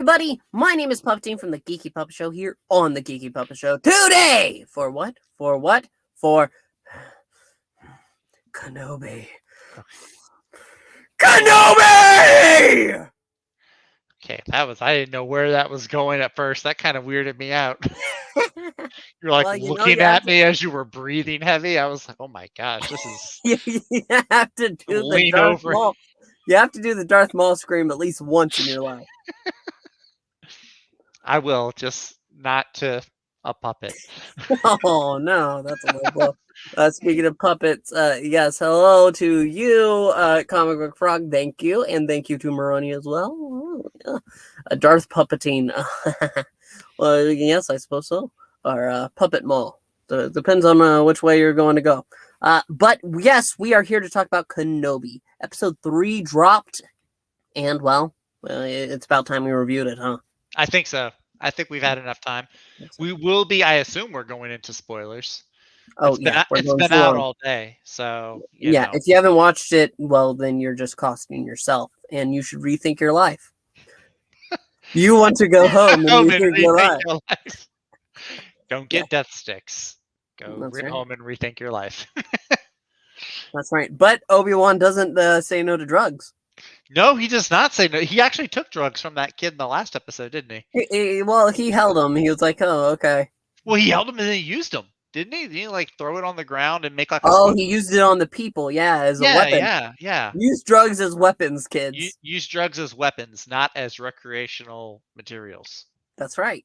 Everybody, my name is Puppetine from the Geeky Puppet Show here on the Geeky Puppet Show today. For what? For Kenobi. Kenobi! Okay, I didn't know where that was going at first. That kind of weirded me out. You're like Well, looking at me as you were breathing heavy. I was like, oh my gosh, this is. You have to do the Lean Darth over. Maul. You have to do the Darth Maul scream at least once in your life. I will, just not to a puppet. Oh no, that's a low blow. Speaking of puppets, yes, hello to you, Comic Book Frog. Thank you, and thank you to Maroni as well. Oh, yeah. Darth Puppetine. Well, yes, I suppose so. Or Puppet Mall. Depends on which way you're going to go. But yes, we are here to talk about Kenobi. Episode 3 dropped, and well, it's about time we reviewed it, huh? I think so. I think we've had enough time. We will be. I assume we're going into spoilers. Oh, It's been out all day, so yeah. If you haven't watched it, well, then you're just costing yourself, and you should rethink your life. You want to go home and rethink your life. Don't get death sticks. Go That's right. home and rethink your life. That's right. But Obi-Wan doesn't say no to drugs. No, he does not say no. He actually took drugs from that kid in the last episode, didn't he? Well, he held him. He was like, "Oh, okay." Well, he held him and then he used them, didn't he? Didn't he like throw it on the ground and make like? He used it on the people. Yeah, as a weapon. Yeah. Use drugs as weapons, kids. Use drugs as weapons, not as recreational materials. That's right.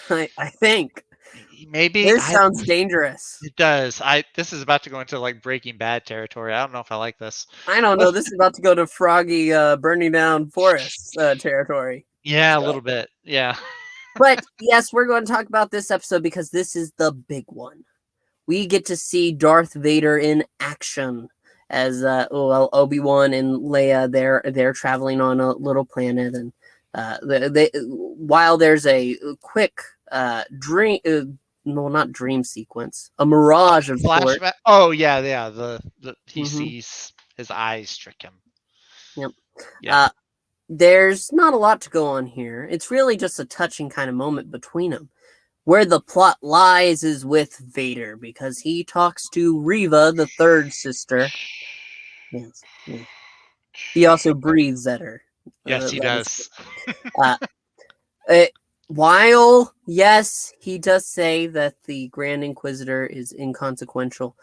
I think. Maybe this sounds dangerous. It does. This is about to go into like Breaking Bad territory. I don't know if I like this. I don't know. This is about to go to Froggy burning down forests territory. Yeah, a little bit. Yeah. But yes, we're going to talk about this episode because this is the big one. We get to see Darth Vader in action as Obi-Wan and Leia they're traveling on a little planet, and while there's a quick not dream sequence, a mirage of flashback. Oh yeah. He sees his eyes trick him. Yep. Yeah. There's not a lot to go on here. It's really just a touching kind of moment between them. Where the plot lies is with Vader, because he talks to Reva, the third sister. Yes. Yeah. He also breathes at her. Yes, he does. While, yes, he does say that the Grand Inquisitor is inconsequential,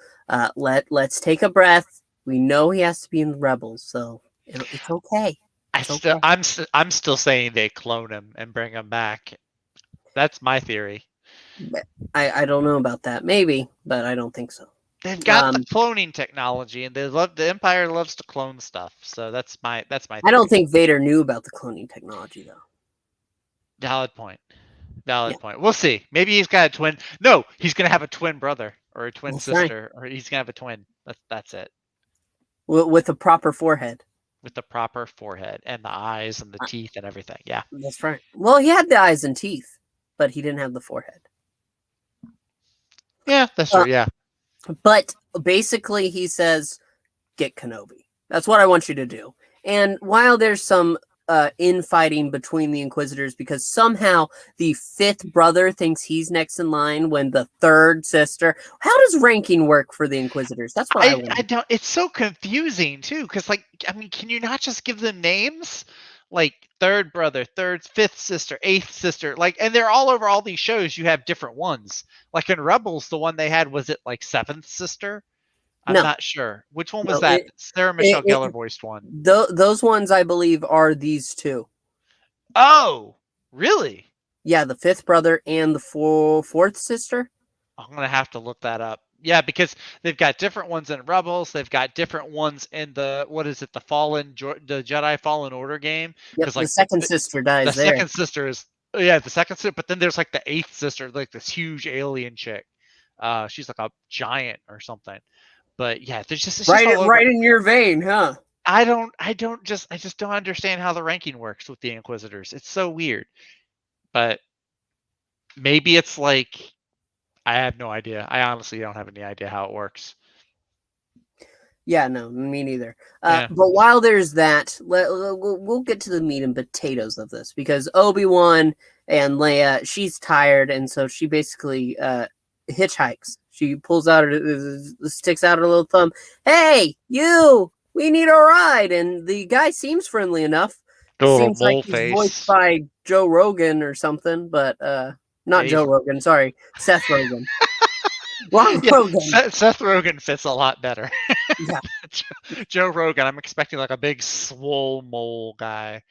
let's take a breath. We know he has to be in the Rebels, so it's okay. I'm still saying they clone him and bring him back. That's my theory. I don't know about that. Maybe, but I don't think so. They've got the cloning technology, and the Empire loves to clone stuff. So that's my theory. I don't think Vader knew about the cloning technology, though. Valid point. We'll see. Maybe he's got a twin. No, he's gonna have a twin brother or a twin sister, or he's gonna have a twin. That's it. With a proper forehead. With the proper forehead and the eyes and the teeth and everything. Yeah. That's right. Well, he had the eyes and teeth, but he didn't have the forehead. Yeah, that's true. Yeah. But basically he says, get Kenobi. That's what I want you to do. And while there's some infighting between the Inquisitors, because somehow the fifth brother thinks he's next in line when the third sister. How does ranking work for the Inquisitors? That's what I don't. It's so confusing too, because can you not just give them names like third brother, fifth sister, eighth sister, and they're all over all these shows. You have different ones. Like in Rebels, the one they had, was it like seventh sister? I'm not sure. Which one was that? Sarah Michelle Gellar voiced one. Those ones, I believe, are these two. Oh, really? Yeah, the fifth brother and the fourth sister. I'm going to have to look that up. Yeah, because they've got different ones in Rebels. They've got different ones in the Jedi Fallen Order game. Yep, the second sister dies there. Second sister is... Yeah, the second sister. But then there's like the eighth sister, like this huge alien chick. She's like a giant or something. But yeah, there's just right in your vein, huh? I just don't understand how the ranking works with the Inquisitors. It's so weird. But maybe it's like, I have no idea. I honestly don't have any idea how it works. Yeah, no, me neither. Yeah. But while there's that, we'll get to the meat and potatoes of this because Obi-Wan and Leia, she's tired, and so she basically hitchhikes. She pulls out sticks out her little thumb. Hey, you! We need a ride, and the guy seems friendly enough. Little Seems like mole he's voiced face. by Joe Rogan or something, but not Yeah, Joe Rogan. Sorry, Seth Rogen. Wrong yeah. Rogan. Seth Rogen fits a lot better. Yeah. Joe Rogan, I'm expecting like a big swole mole guy.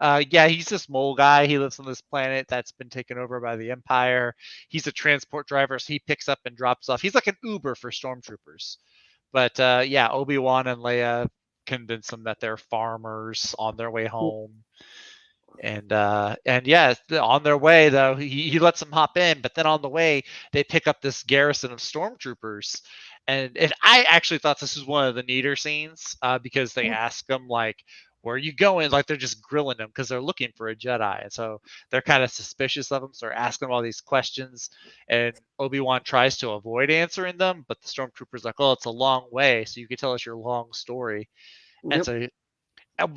Yeah, he's this mole guy. He lives on this planet that's been taken over by the Empire. He's a transport driver, so he picks up and drops off. He's like an Uber for stormtroopers. But yeah, Obi-Wan and Leia convince them that they're farmers on their way home. And yeah, on their way though, he lets them hop in, but then on the way they pick up this garrison of stormtroopers, and I actually thought this was one of the neater scenes because they ask them like, "Where are you going?" Like they're just grilling them because they're looking for a Jedi, and so they're kind of suspicious of them. So they're asking them all these questions, and Obi-Wan tries to avoid answering them, but the stormtrooper's like, "Oh, it's a long way, so you can tell us your long story." And Yep. so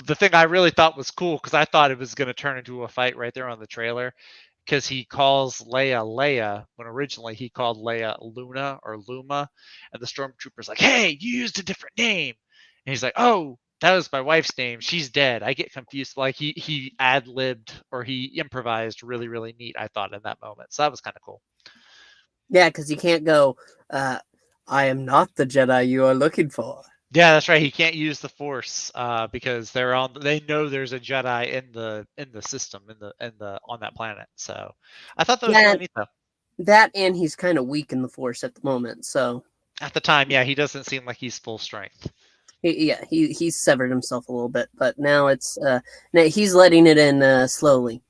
the thing I really thought was cool because I thought it was going to turn into a fight right there on the trailer because he calls Leia Leia when originally he called Leia Luna or Luma, and the stormtrooper's like, "Hey, you used a different name," and he's like, "Oh, that was my wife's name. She's dead." I get confused. Like he ad libbed or he improvised really neat. I thought in that moment, so that was kind of cool. Yeah, because you can't go. I am not the Jedi you are looking for. Yeah, that's right. He can't use the Force because they're on. They know there's a Jedi in the system in the on that planet. So I thought that was Yeah, really neat though. that and he's kind of weak in the Force at the moment. So At the time, yeah, he doesn't seem like he's full strength. he's severed himself a little bit, but now it's now he's letting it in slowly.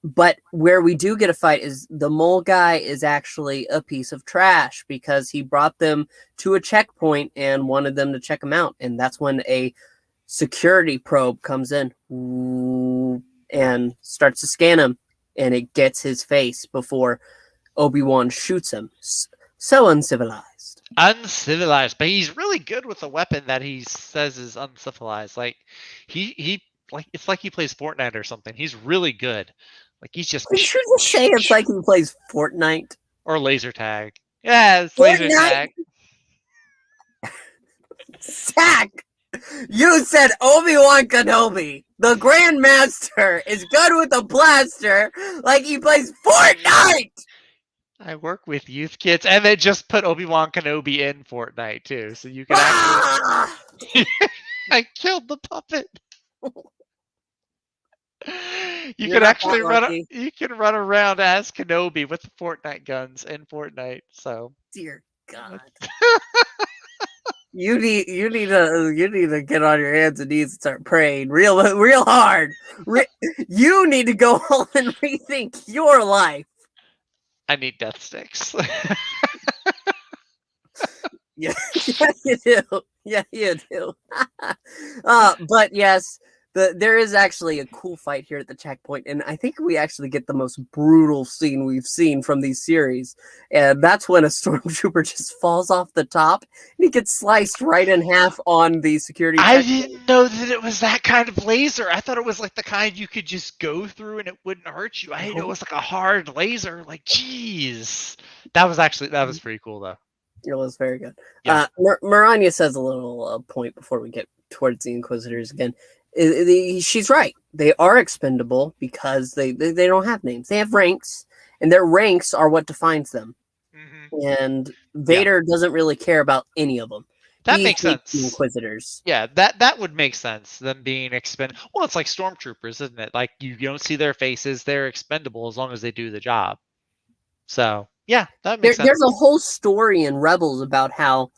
But where we do get a fight is the mole guy is actually a piece of trash because he brought them to a checkpoint and wanted them to check him out, and that's when a security probe comes in and starts to scan him, and it gets his face before Obi-Wan shoots him. So uncivilized. Uncivilized, but he's really good with a weapon that he says is uncivilized. Like he like it's like he plays Fortnite or something. He's really good. Like he's just Did you just say it's like he plays Fortnite? or laser tag. Yeah, it's laser Fortnite? tag. Zach, you said Obi-Wan Kenobi, the Grand Master, is good with a blaster like he plays Fortnite! I work with youth kids, and they just put Obi-Wan Kenobi in Fortnite too, so you can actually. I killed the puppet. You can actually run. You can run around as Kenobi with the Fortnite guns in Fortnite. So. Dear God. You need to get on your hands and knees and start praying real hard. You need to go home and rethink your life. I need death sticks. Yeah, you do. Yeah, you do. But yes, there is actually a cool fight here at the checkpoint, and I think we actually get the most brutal scene we've seen from these series. And that's when a stormtrooper just falls off the top and he gets sliced right in half on the security checkpoint. I didn't know that it was that kind of laser. I thought it was like the kind you could just go through and it wouldn't hurt you. I didn't know it was like a hard laser. Like, jeez. That was pretty cool though. It was very good. Yeah. Maranya says a little point before we get towards the Inquisitors again. She's right. They are expendable because they don't have names. They have ranks, and their ranks are what defines them. Mm-hmm. And Vader doesn't really care about any of them. That makes sense. The Inquisitors. Yeah, that would make sense. Them being expendable. Well, it's like stormtroopers, isn't it? Like you don't see their faces; they're expendable as long as they do the job. So yeah, that makes sense. There's a whole story in Rebels about how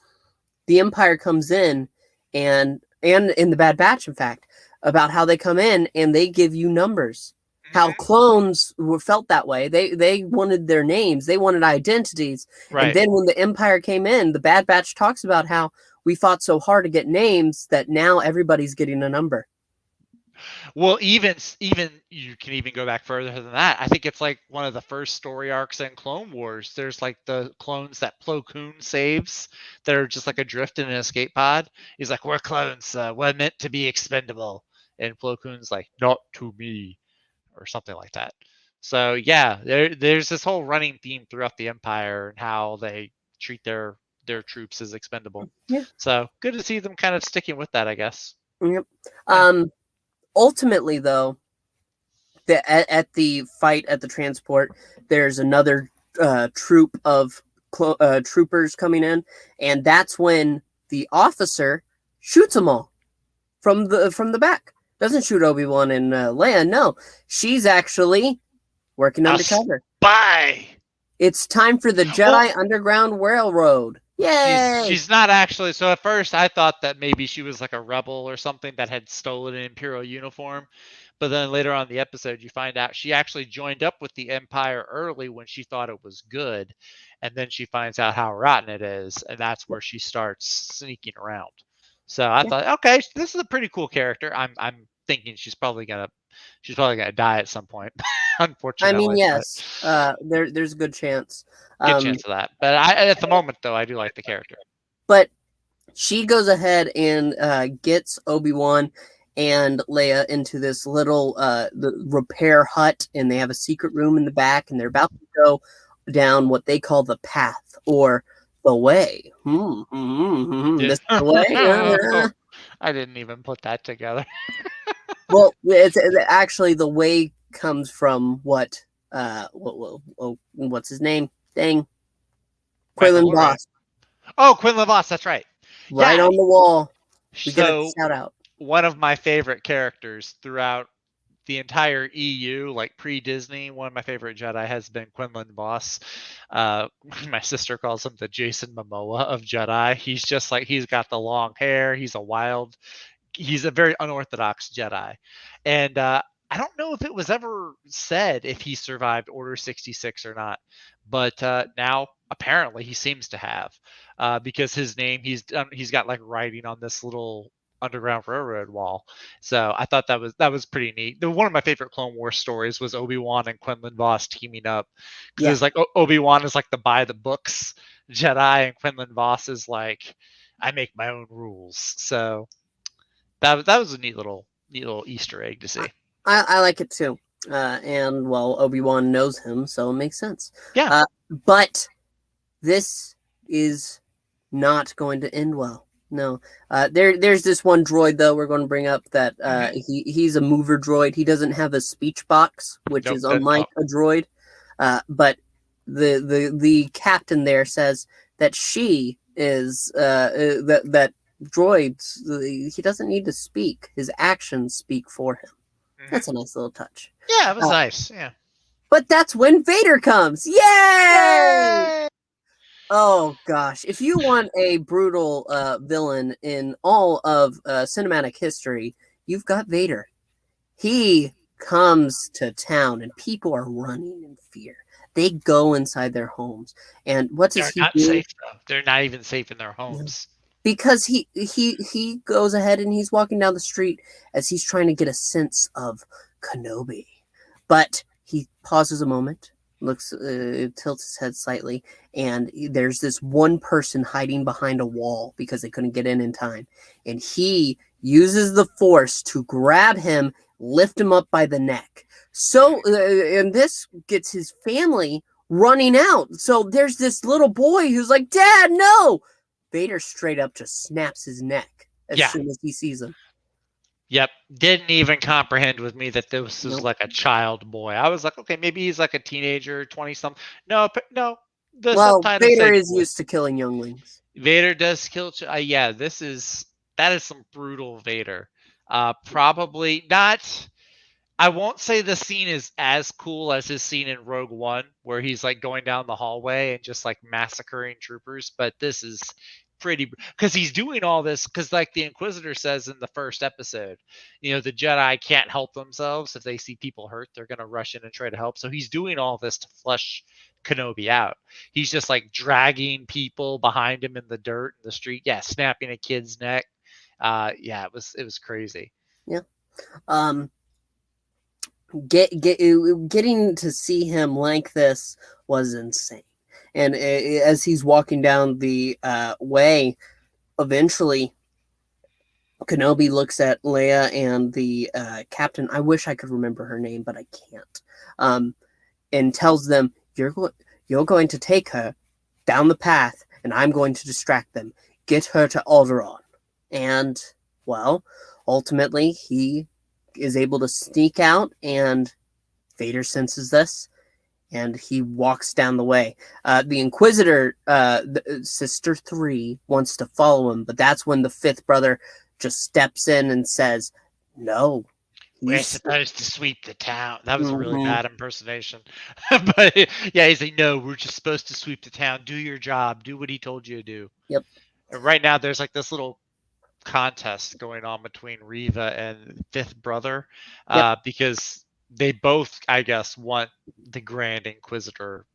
the Empire comes in, and in the Bad Batch, in fact, about how they come in and they give you numbers. Mm-hmm. How clones felt that way. They wanted their names. They wanted identities. Right. And then when the Empire came in, the Bad Batch talks about how we fought so hard to get names that now everybody's getting a number. Well, even you can even go back further than that. I think it's like one of the first story arcs in Clone Wars. There's like the clones that Plo Koon saves that are just like adrift in an escape pod. He's like, "We're clones. We're meant to be expendable," and Plo Koon's like, "Not to me," or something like that. So yeah, there's this whole running theme throughout the Empire and how they treat their troops as expendable. Yeah. So good to see them kind of sticking with that, I guess. Yep. Yeah. Ultimately, though, at the fight at the transport, there's another troop of troopers coming in, and that's when the officer shoots them all from the back. Doesn't shoot Obi-Wan and Leia. No, she's actually working A undercover. spy. It's time for the Jedi Underground Railroad. Yay! She's not actually. So at first I thought that maybe she was like a rebel or something that had stolen an Imperial uniform. But then later on in the episode, you find out she actually joined up with the Empire early when she thought it was good. And then she finds out how rotten it is. And that's where she starts sneaking around. So I thought, okay, this is a pretty cool character. I'm thinking she's probably gonna die at some point, I mean, unfortunately. yes, there's a good chance. Good chance of that. But at the moment, though, I do like the character. But she goes ahead and gets Obi-Wan and Leia into this little the repair hut, and they have a secret room in the back, and they're about to go down what they call the path or the way. This is the way. I didn't even put that together. Well, it's actually the way comes from what's his name? Dang, Quinlan Voss. Oh, Quinlan Voss, that's right. Right Yeah. on the wall. We get So a shout out. one of my favorite characters throughout the entire EU, like pre-Disney, one of my favorite Jedi has been Quinlan Voss. My sister calls him the Jason Momoa of Jedi. He's just like, he's got the long hair. He's a very unorthodox Jedi. And I don't know if it was ever said if he survived Order 66 or not, but now apparently he seems to have, because his name, he's got like writing on this little Underground Railroad wall. So I thought that was pretty neat. One of my favorite Clone Wars stories was Obi-Wan and Quinlan Voss teaming up, because it's like Obi-Wan is like the by the books Jedi, and Quinlan Voss is like, I make my own rules. So that was a neat little Easter egg to see. I like it too. And well, Obi-Wan knows him, so it makes sense. Yeah. But this is not going to end well. No. There's this one droid though we're going to bring up that he's a mover droid. He doesn't have a speech box, which is unlike a droid. But the captain there says that she is that droids, he doesn't need to speak. His actions speak for him. That's a nice little touch. Yeah, it was nice. Yeah. But that's when Vader comes. Yay! Oh gosh, if you want a brutal villain in all of cinematic history, you've got Vader. He comes to town and people are running in fear. They go inside their homes. And what does he do? Safe, though. They're not even safe in their homes. Because he goes ahead and he's walking down the street as he's trying to get a sense of Kenobi. But he pauses a moment, looks, tilts his head slightly, and there's this one person hiding behind a wall because they couldn't get in time. And he uses the Force to grab him, lift him up by the neck. So, and this gets his family running out. So there's this little boy who's like, "Dad, no!" Vader straight up just snaps his neck as soon as he sees him. Yep. Didn't even comprehend with me that this was like a child boy. I was like, okay, maybe he's like a teenager, 20-something. No. Vader is used to killing younglings. Vader does kill. Yeah, that is some brutal Vader. Probably not. I won't say the scene is as cool as his scene in Rogue One, where he's like going down the hallway and just like massacring troopers. But this is pretty, because he's doing all this because, like the Inquisitor says in the first episode, the Jedi can't help themselves. If they see people hurt, they're going to rush in and try to help. So he's doing all this to flush Kenobi out. He's just like dragging people behind him in the dirt in the street. Yeah, snapping a kid's neck. Yeah, it was crazy. Yeah. Um, getting to see him like this was insane. And as he's walking down the way, eventually Kenobi looks at Leia and the captain. I wish I could remember her name, but I can't. And tells them, you're going to take her down the path, and I'm going to distract them. Get her to Alderaan." And, well, ultimately, he is able to sneak out, and Vader senses this, and he walks down the way. The Inquisitor, Sister 3, wants to follow him, but that's when the fifth brother just steps in and says, "No, We're he's." supposed to sweep the town. That was a really Mhm. bad impersonation. But yeah, he's like, no, we're just supposed to sweep the town. Do your job. Do what he told you to do. Yep. And right now, there's like this little contest going on between Riva and Fifth Brother, Yep. because they both, I guess, want the Grand Inquisitor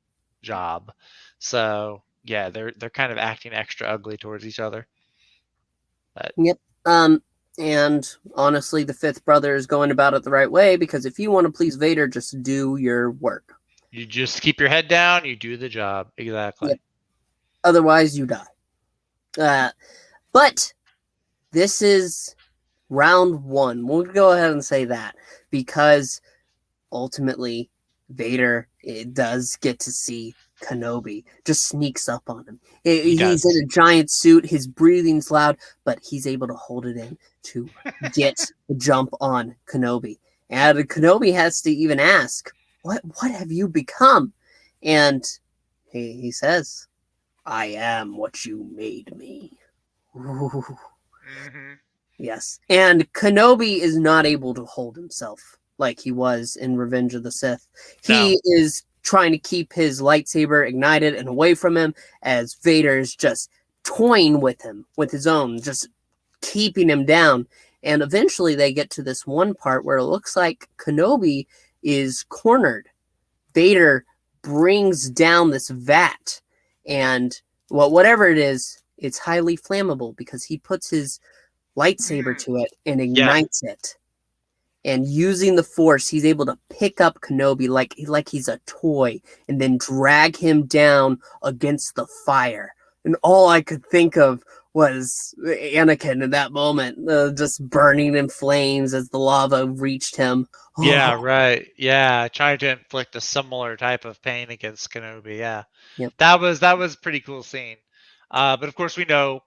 job. So yeah, they're kind of acting extra ugly towards each other. But Yep. And honestly, the fifth brother is going about it the right way, because if you want to please Vader, just do your work. you just keep your head down. You do the job. Exactly. Yep. Otherwise, you die. But this is round one. We'll go ahead and say that, because ultimately Vader does get to see Kenobi. Just sneaks up on him. He He's does. in a giant suit. His breathing's loud, but he's able to hold it in to get the jump on Kenobi. And Kenobi has to even ask, "What have you become?" And he says, "I am what you made me." Ooh. Mm-hmm. Yes. And Kenobi is not able to hold himself like he was in Revenge of the Sith. No. He is trying to keep his lightsaber ignited and away from him, as Vader's just toying with him with his own, just keeping him down. And eventually they get to this one part where it looks like Kenobi is cornered. Vader brings down this vat, and whatever it is, it's highly flammable, because he puts his lightsaber to it and Yeah. ignites it. And using the force, he's able to pick up Kenobi like he's a toy, and then drag him down against the fire. And all I could think of was Anakin in that moment, just burning in flames as the lava reached him. Yeah, Oh, right. Yeah, trying to inflict a similar type of pain against Kenobi. Yeah, yep. that was a pretty cool scene. But of course, we know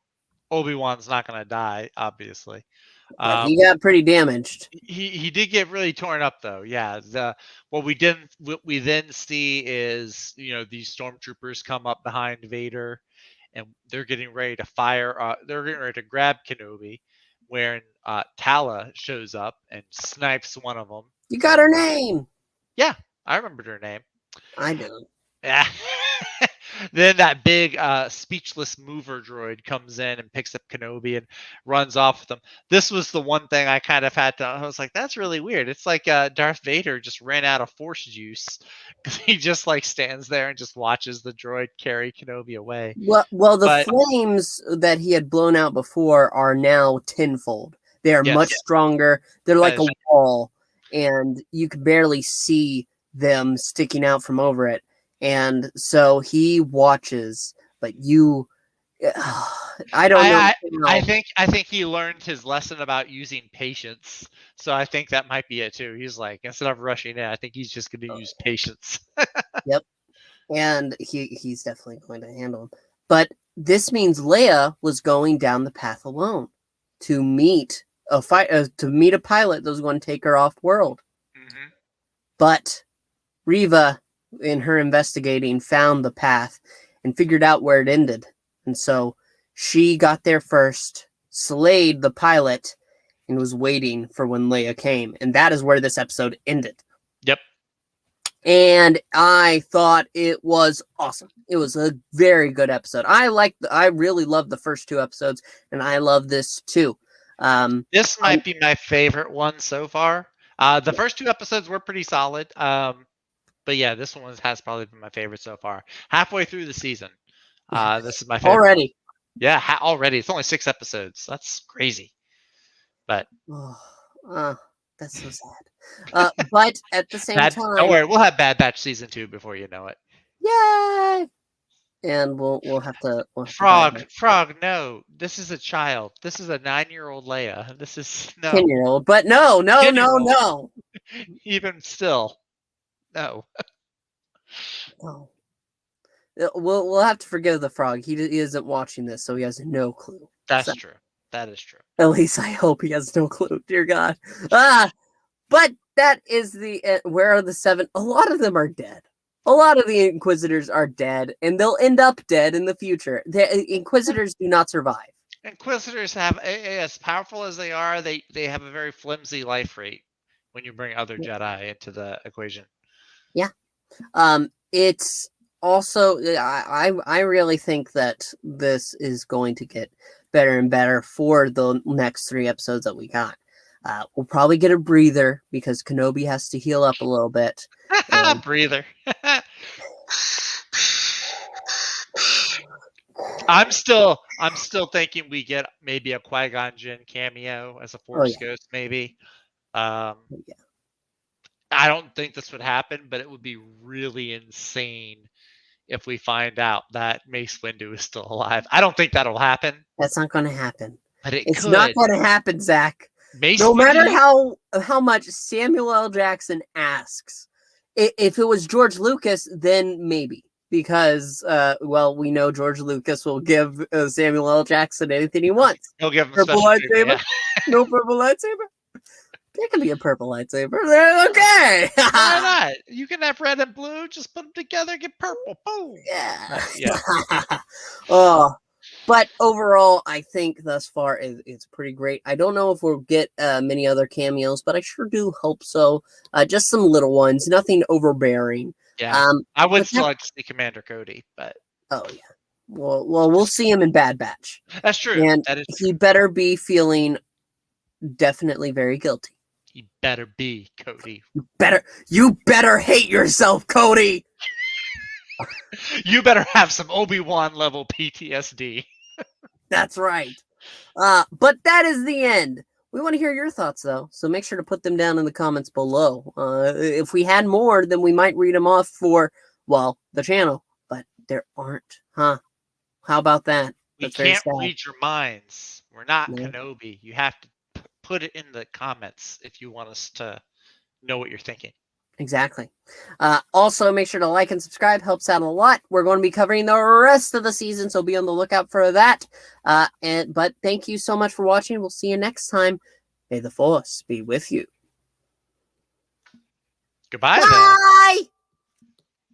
Obi-Wan's not going to die. Obviously, But um, he got pretty damaged. he did get really torn up though. Yeah, what we then see is these stormtroopers come up behind Vader, and they're getting ready to fire. They're getting ready to grab Kenobi, when Tala shows up and snipes one of them. You got her And name. yeah, I remembered her name. I don't. Yeah. Then that big speechless mover droid comes in and picks up Kenobi and runs off with him. This was the one thing I kind of had to. I was like, that's really weird. It's like Darth Vader just ran out of Force juice, because he just like stands there and just watches the droid carry Kenobi away. Well, the But flames that he had blown out before are now tenfold. They are much yes, stronger. They're that like is a wall, and you can barely see them sticking out from over it. And so he watches, but you, I don't know I, I how. I think he learned his lesson about using patience. So I think that might be it too. He's like, instead of rushing in, I think he's just going to use patience. Yep, and he's definitely going to handle him. But this means Leia was going down the path alone to meet to meet a pilot that was going to take her off world. Hmm. But Riva, in her investigating, found the path and figured out where it ended. And so she got there first, slayed the pilot, and was waiting for when Leia came. And that is where this episode ended. Yep. And I thought it was awesome. It was a very good episode. I really loved the first two episodes, and I love this too. This I, might be my favorite one so far. The first two episodes were pretty solid. But yeah, this one has probably been my favorite so far. Halfway through the season, this is my favorite one. already. Yeah, already. It's only 6 episodes. That's crazy. But Oh, uh, That's so sad. But at the same time, Don't worry, we'll have Bad Batch season 2 before you know it. yay! And we'll have to Frog, no. This is a child. This is a 9-year-old Leia. This is no 10-year-old. But no. 10-year-old. Even still, no. No. We'll have to forgive the frog. He isn't watching this, so he has no clue. That's true. That is true. At least I hope he has no clue. Dear God. But that is the where are the 7? A lot of them are dead. A lot of the Inquisitors are dead, and they'll end up dead in the future. The Inquisitors do not survive. Inquisitors have, as powerful as they are, they have a very flimsy life rate when you bring other Jedi into the equation. Yeah. It's also, I really think that this is going to get better and better for the next 3 episodes that we got. We'll probably get a breather because Kenobi has to heal up a little bit. Breather. I'm still thinking we get maybe a Qui-Gon Jinn cameo as a Force Ghost, maybe. I don't think this would happen, but it would be really insane if we find out that Mace Windu is still alive. I don't think that'll happen. That's not going to happen. But it's not going to happen, Zach. Mace no Windu, matter how much Samuel L. Jackson asks. If it was George Lucas, then maybe. Because, we know George Lucas will give Samuel L. Jackson anything he wants. He'll give him purple lightsaber. Yeah. No purple lightsaber. There can be a purple lightsaber. Okay. Why not? You can have red and blue. Just put them together. Get purple. Boom. Yeah. But overall, I think thus far it's pretty great. I don't know if we'll get many other cameos, but I sure do hope so. Just some little ones, nothing overbearing. Yeah, I would still like to see Commander Cody, but we'll see him in Bad Batch. That's true. And that is he better be feeling definitely very guilty. He better be, Cody. You better hate yourself, Cody. You better have some Obi-Wan level PTSD. That's right. But that is the end. We want to hear your thoughts, though, so make sure to put them down in the comments below. If we had more, then we might read them off for, the channel. But there aren't, huh? How about that? We can't read your minds. We're not Kenobi. You have to put it in the comments if you want us to know what you're thinking. Exactly. Also, make sure to like and subscribe. Helps out a lot. We're going to be covering the rest of the season, so be on the lookout for that. But thank you so much for watching. We'll see you next time. May the Force be with you. Goodbye. Bye.